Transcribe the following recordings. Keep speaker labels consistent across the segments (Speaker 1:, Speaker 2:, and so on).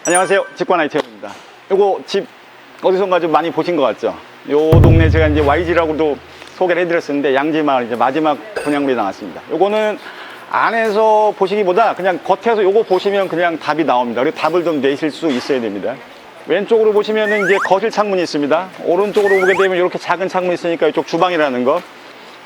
Speaker 1: 안녕하세요. 직관아이태입니다. 요거 집 어디선가 좀 많이 보신 것 같죠? 요 동네 제가 이제 YG라고도 소개를 해드렸었는데 양지마을 이제 마지막 분양비 나왔습니다. 요거는 안에서 보시기보다 그냥 겉에서 요거 보시면 그냥 답이 나옵니다. 그리고 답을 좀 내실 수 있어야 됩니다. 왼쪽으로 보시면은 이제 거실 창문이 있습니다. 오른쪽으로 보게 되면 이렇게 작은 창문이 있으니까 이쪽 주방이라는 거.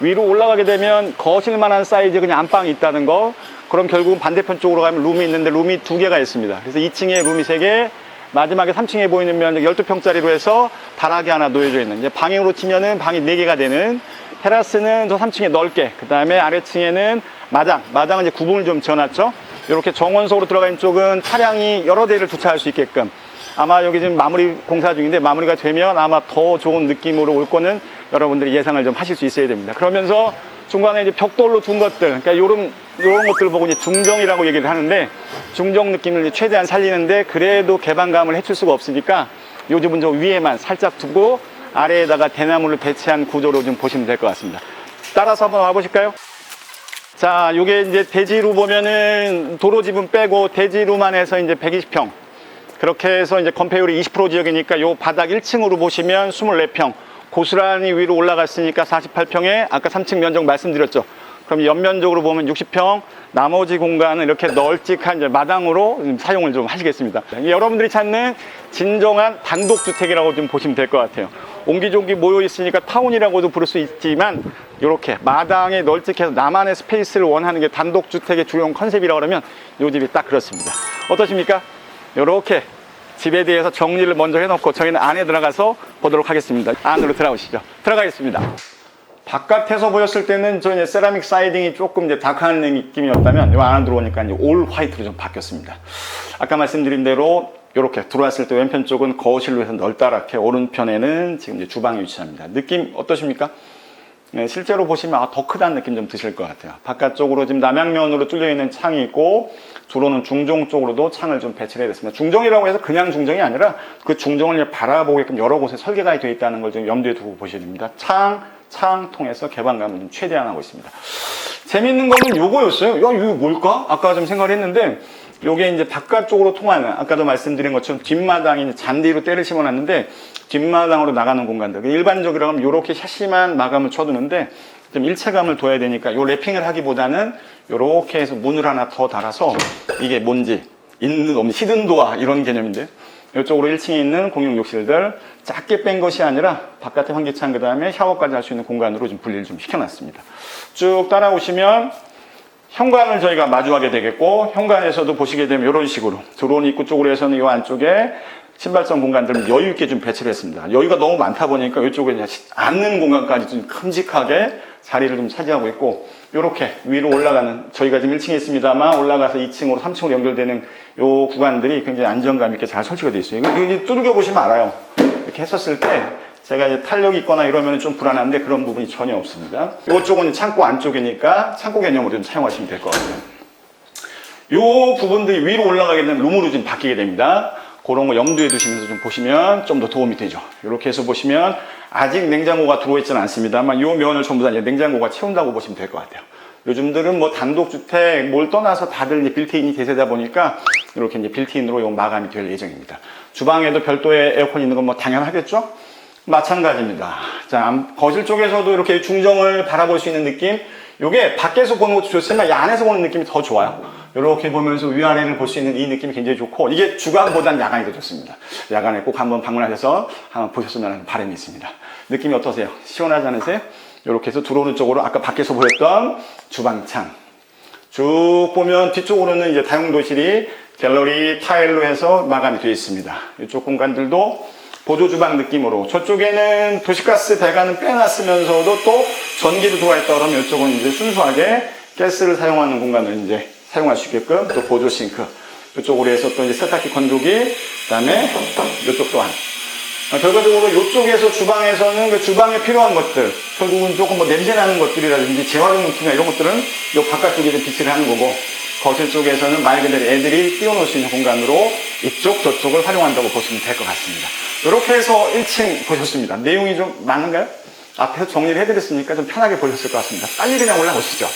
Speaker 1: 위로 올라가게 되면 거실만한 사이즈 그냥 안방이 있다는 거. 그럼 결국은 반대편 쪽으로 가면 룸이 있는데 룸이 2개가 있습니다. 그래서 2층에 룸이 3개, 마지막에 3층에 보이는 면 12평짜리로 해서 다락이 하나 놓여져 있는, 이제 방향으로 치면은 방이 4개가 되는, 테라스는 저 3층에 넓게, 그 다음에 아래층에는 마당은 이제 구분을 좀 지어놨죠. 이렇게 정원석으로 들어가 있는 쪽은 차량이 여러 대를 주차할 수 있게끔, 아마 여기 지금 마무리 공사 중인데 마무리가 되면 아마 더 좋은 느낌으로 올 거는 여러분들이 예상을 좀 하실 수 있어야 됩니다. 그러면서 중간에 이제 벽돌로 둔 것들, 그러니까 요런 것들을 보고 이제 중정이라고 얘기를 하는데, 중정 느낌을 이제 최대한 살리는데 그래도 개방감을 해줄 수가 없으니까 요즘은 저 위에만 살짝 두고 아래에다가 대나무를 배치한 구조로 좀 보시면 될 것 같습니다. 따라서 한번 와보실까요? 자, 요게 이제 대지로 보면은 도로집은 빼고 대지로만 해서 이제 120평. 그렇게 해서 이제 건폐율이 20% 지역이니까 요 바닥 1층으로 보시면 24평. 고스란히 위로 올라갔으니까 48평에 아까 3층 면적 말씀드렸죠. 그럼 연면적으로 보면 60평, 나머지 공간은 이렇게 널찍한 이제 마당으로 사용을 좀 하시겠습니다. 여러분들이 찾는 진정한 단독주택이라고 좀 보시면 될 것 같아요. 옹기종기 모여 있으니까 타운이라고도 부를 수 있지만, 이렇게 마당에 널찍해서 나만의 스페이스를 원하는 게 단독주택의 주요 컨셉이라고 하면 이 집이 딱 그렇습니다. 어떠십니까? 이렇게 집에 대해서 정리를 먼저 해놓고 저희는 안에 들어가서 보도록 하겠습니다. 안으로 들어오시죠. 들어가겠습니다. 바깥에서 보였을 때는 저 이제 세라믹 사이딩이 조금 이제 다크한 느낌이었다면, 이 안에 들어오니까 이제 올 화이트로 좀 바뀌었습니다. 아까 말씀드린 대로 이렇게 들어왔을 때 왼편 쪽은 거실로 해서 넓다랗게, 오른편에는 지금 이제 주방이 위치합니다. 느낌 어떠십니까? 네, 실제로 보시면 더 크다는 느낌 좀 드실 것 같아요. 바깥쪽으로 지금 남양면으로 뚫려 있는 창이 있고, 주로는 중정 쪽으로도 창을 좀 배치를 해뒀습니다. 중정이라고 해서 그냥 중정이 아니라 그 중정을 바라보게끔 여러 곳에 설계가 되어 있다는 걸 좀 염두에 두고 보셔야 됩니다. 창 통해서 개방감을 좀 최대한 하고 있습니다. 재밌는 거는 요거였어요. 야, 이거 뭘까? 아까 좀 생각을 했는데, 요게 이제 바깥쪽으로 통하는, 아까도 말씀드린 것처럼 뒷마당이 잔디로 때를 심어놨는데 뒷마당으로 나가는 공간들. 일반적으로 하면 요렇게 샤시만 마감을 쳐두는데 좀 일체감을 둬야 되니까 요 랩핑을 하기보다는 요렇게 해서 문을 하나 더 달아서, 이게 뭔지 있는 없는 히든 도어 이런 개념인데, 이쪽으로 1층에 있는 공용 욕실들 작게 뺀 것이 아니라 바깥에 환기창, 그 다음에 샤워까지 할 수 있는 공간으로 좀 분리를 좀 시켜놨습니다. 쭉 따라오시면 현관을 저희가 마주하게 되겠고, 현관에서도 보시게 되면 이런 식으로 들어온 입구 쪽으로 해서는 이 안쪽에 신발성 공간들을 여유 있게 좀 배치를 했습니다. 여유가 너무 많다 보니까 이쪽에 앉는 공간까지 좀 큼직하게 자리를 좀 차지하고 있고, 이렇게 위로 올라가는, 저희가 지금 1층에 있습니다만 올라가서 2층으로 3층으로 연결되는 이 구간들이 굉장히 안정감 있게 잘 설치가 되어 있어요. 이거 두들겨 보시면 알아요. 이렇게 했었을 때 제가 이제 탄력이 있거나 이러면 좀 불안한데 그런 부분이 전혀 없습니다. 이쪽은 창고 안쪽이니까 창고 개념으로 좀 사용하시면 될 것 같아요. 이 부분들이 위로 올라가게 되면 룸으로 좀 바뀌게 됩니다. 그런 거 염두에 두시면서 좀 보시면 좀 더 도움이 되죠. 이렇게 해서 보시면 아직 냉장고가 들어있지는 않습니다만 이 면을 전부 다 이제 냉장고가 채운다고 보시면 될 것 같아요. 요즘들은 뭐 단독주택 뭘 떠나서 다들 이제 빌트인이 대세다 보니까 이렇게 이제 빌트인으로 요 마감이 될 예정입니다. 주방에도 별도의 에어컨이 있는 건 뭐 당연하겠죠? 마찬가지입니다. 자, 거실 쪽에서도 이렇게 중정을 바라볼 수 있는 느낌. 요게 밖에서 보는 것도 좋지만 이 안에서 보는 느낌이 더 좋아요. 이렇게 보면서 위아래를 볼 수 있는 이 느낌이 굉장히 좋고, 이게 주간보단 야간이 더 좋습니다. 야간에 꼭 한번 방문하셔서 한번 보셨으면 하는 바람이 있습니다. 느낌이 어떠세요? 시원하지 않으세요? 이렇게 해서 들어오는 쪽으로 아까 밖에서 보였던 주방창 쭉 보면 뒤쪽으로는 이제 다용도실이 갤러리 타일로 해서 마감이 되어 있습니다. 이쪽 공간들도 보조주방 느낌으로, 저쪽에는 도시가스 배관은 빼놨으면서도 또 전기도 들어와 있다 그러면 이쪽은 이제 순수하게 가스를 사용하는 공간을 이제 사용할 수 있게끔, 또 보조 싱크, 이쪽으로 해서 또 이제 세탁기 건조기, 그 다음에 이쪽 또한. 결과적으로 이쪽에서 주방에서는 그 주방에 필요한 것들, 결국은 조금 뭐 냄새나는 것들이라든지 재활용용품이나 이런 것들은 이 바깥쪽에 좀 비치를 하는 거고, 거실 쪽에서는 말 그대로 애들이 띄워놓을 수 있는 공간으로 이쪽 저쪽을 활용한다고 보시면 될 것 같습니다. 이렇게 해서 1층 보셨습니다. 내용이 좀 많은가요? 앞에서 정리를 해드렸으니까 좀 편하게 보셨을 것 같습니다. 빨리 그냥 올라오시죠.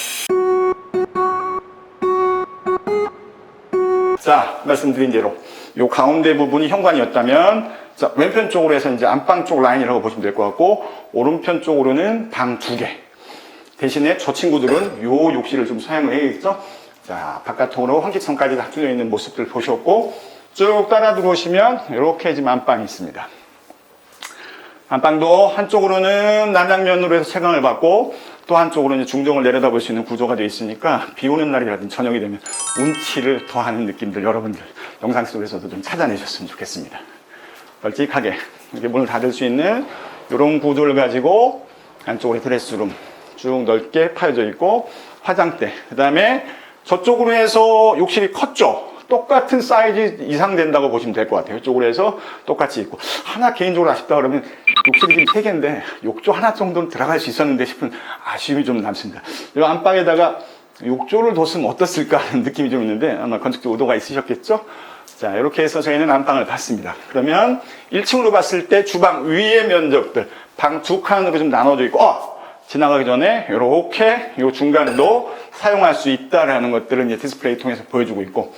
Speaker 1: 자, 말씀드린 대로 요 가운데 부분이 현관이었다면, 자, 왼편 쪽으로 해서 이제 안방 쪽 라인이라고 보시면 될 것 같고, 오른편 쪽으로는 방 2개. 대신에 저 친구들은 요 욕실을 좀 사용을 해야겠죠? 자, 바깥으로 환기창까지 다 뚫려 있는 모습들 보셨고, 쭉 따라 들어오시면 이렇게 지금 안방이 있습니다. 안방도 한쪽으로는 남양면으로 해서 채광을 받고, 또 한쪽으로는 중정을 내려다볼 수 있는 구조가 되어 있으니까 비 오는 날이라든지 저녁이 되면 운치를 더하는 느낌들 여러분들 영상 속에서도 좀 찾아내셨으면 좋겠습니다. 널찍하게 이렇게 문을 닫을 수 있는 이런 구조를 가지고 안쪽으로 드레스룸 쭉 넓게 파여져 있고, 화장대, 그 다음에 저쪽으로 해서 욕실이 컸죠. 똑같은 사이즈 이상 된다고 보시면 될 것 같아요. 이쪽으로 해서 똑같이 있고, 하나 개인적으로 아쉽다 그러면 욕실이 지금 3개인데 욕조 하나 정도는 들어갈 수 있었는데 싶은 아쉬움이 좀 남습니다. 이 안방에다가 욕조를 뒀으면 어떻을까 하는 느낌이 좀 있는데 아마 건축적 의도가 있으셨겠죠? 자, 이렇게 해서 저희는 안방을 봤습니다. 그러면 1층으로 봤을 때 주방 위의 면적들 방 2칸으로 좀 나눠져 있고, 지나가기 전에 이렇게 이 중간도 사용할 수 있다라는 것들을 이제 디스플레이 통해서 보여주고 있고,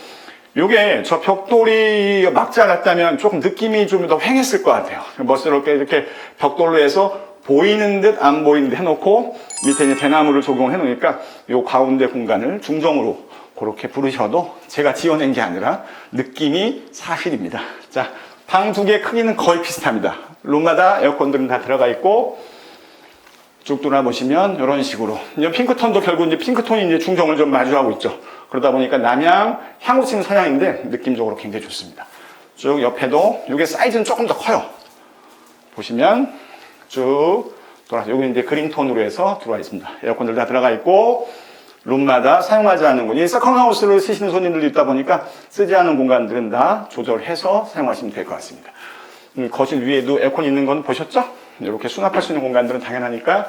Speaker 1: 요게 저 벽돌이 막지 않았다면 조금 느낌이 좀 더 휑했을 것 같아요. 멋스럽게 이렇게 벽돌로 해서 보이는 듯 안 보이는 듯 해놓고 밑에 이제 대나무를 적용을 해놓으니까 요 가운데 공간을 중정으로 그렇게 부르셔도 제가 지어낸 게 아니라 느낌이 사실입니다. 자, 방 2개 크기는 거의 비슷합니다. 룸마다 에어컨들은 다 들어가 있고, 쭉 돌아보시면 이런 식으로 이제 핑크톤도 결국 이제 핑크톤이 이제 중정을 좀 마주하고 있죠. 그러다 보니까 남향, 향후층 서양인데 느낌적으로 굉장히 좋습니다. 쭉 옆에도 이게 사이즈는 조금 더 커요. 보시면 쭉 돌아서 여기 이제 그린톤으로 해서 들어와 있습니다. 에어컨들 다 들어가 있고, 룸마다 사용하지 않는 공, 이 세컨하우스를 쓰시는 손님들도 있다 보니까 쓰지 않은 공간들은 다 조절해서 사용하시면 될 것 같습니다. 거실 위에도 에어컨 있는 건 보셨죠? 이렇게 수납할 수 있는 공간들은 당연하니까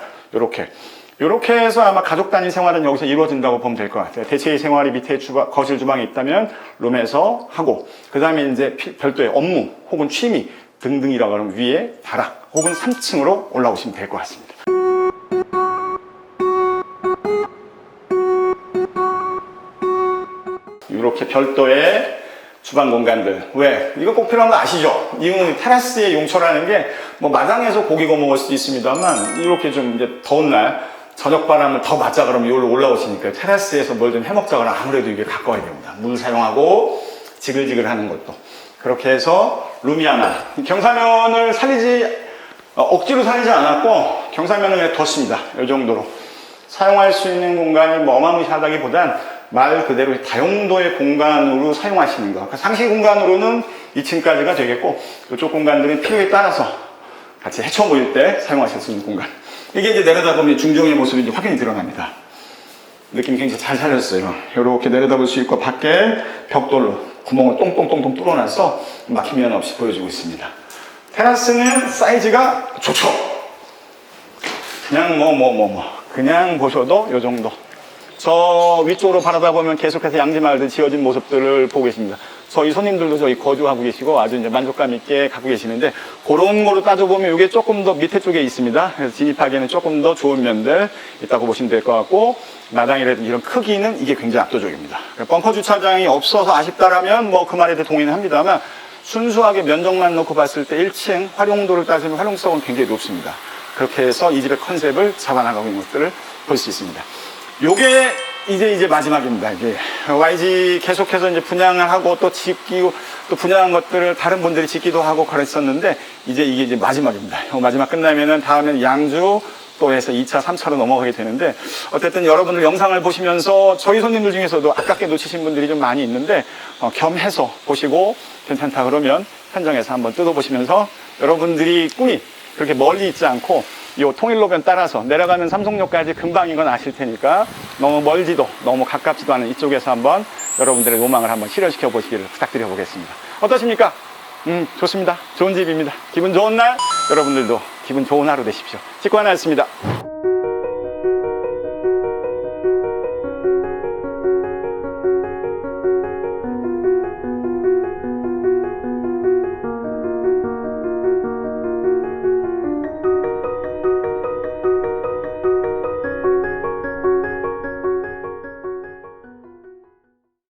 Speaker 1: 이렇게 해서 아마 가족 단위 생활은 여기서 이루어진다고 보면 될 것 같아요. 대체의 생활이 밑에 거실 주방이 있다면 룸에서 하고, 그 다음에 이제 별도의 업무 혹은 취미 등등이라고 하면 위에 다락 혹은 3층으로 올라오시면 될 것 같습니다. 이렇게 별도의 주방 공간들. 왜? 이거 꼭 필요한 거 아시죠? 이거는 테라스의 용처라는 게 뭐 마당에서 고기 구워 먹을 수도 있습니다만, 이렇게 좀 이제 더운 날 저녁 바람을 더 맞자 그러면 이걸로 올라오시니까 테라스에서 뭘 좀 해먹자 그러면 아무래도 이게 가까워야 됩니다. 물 사용하고 지글지글 하는 것도. 그렇게 해서 룸이 하나. 경사면을 억지로 살리지 않았고 경사면을 뒀습니다. 이 정도로. 사용할 수 있는 공간이 뭐 어마무시하다기보단 말 그대로 다용도의 공간으로 사용하시는 거. 그러니까 상시 공간으로는 2층까지가 되겠고, 이쪽 공간들은 필요에 따라서 같이 헤쳐 모일 때 사용하실 수 있는 공간. 이게 이제 내려다보면 중정의 모습이 이제 확연히 드러납니다. 느낌이 굉장히 잘 살렸어요. 이렇게 내려다볼 수 있고, 밖에 벽돌로 구멍을 똥똥똥똥 뚫어놔서 막힘면 없이 보여주고 있습니다. 테라스는 사이즈가 좋죠. 그냥 그냥 보셔도 이 정도. 저 위쪽으로 바라다 보면 계속해서 양지마을들 지어진 모습들을 보고 계십니다. 저희 손님들도 저희 거주하고 계시고 아주 이제 만족감 있게 갖고 계시는데, 그런 거로 따져보면 이게 조금 더 밑에 쪽에 있습니다. 그래서 진입하기에는 조금 더 좋은 면들 있다고 보시면 될 것 같고, 마당이라든지 이런 크기는 이게 굉장히 압도적입니다. 벙커 주차장이 없어서 아쉽다라면 뭐 그 말에 대해 동의는 합니다만, 순수하게 면적만 놓고 봤을 때 1층 활용도를 따지면 활용성은 굉장히 높습니다. 그렇게 해서 이 집의 컨셉을 잡아나가고 있는 것들을 볼 수 있습니다. 요게 이제 마지막입니다. 이게 YG 계속해서 이제 분양을 하고 또 짓기고 또 분양한 것들을 다른 분들이 짓기도 하고 그랬었는데, 이게 이제 마지막입니다. 마지막 끝나면은 다음엔 양주 또 해서 2차, 3차로 넘어가게 되는데, 어쨌든 여러분들 영상을 보시면서 저희 손님들 중에서도 아깝게 놓치신 분들이 좀 많이 있는데, 겸해서 보시고 괜찮다 그러면 현장에서 한번 뜯어보시면서 여러분들이 꿈이 그렇게 멀리 있지 않고 이 통일로변 따라서 내려가면 삼성역까지 금방인 건 아실 테니까 너무 멀지도 너무 가깝지도 않은 이쪽에서 한번 여러분들의 로망을 한번 실현시켜 보시기를 부탁드려 보겠습니다. 어떠십니까? 좋습니다. 좋은 집입니다. 기분 좋은 날 여러분들도 기분 좋은 하루 되십시오. 직관하였습니다.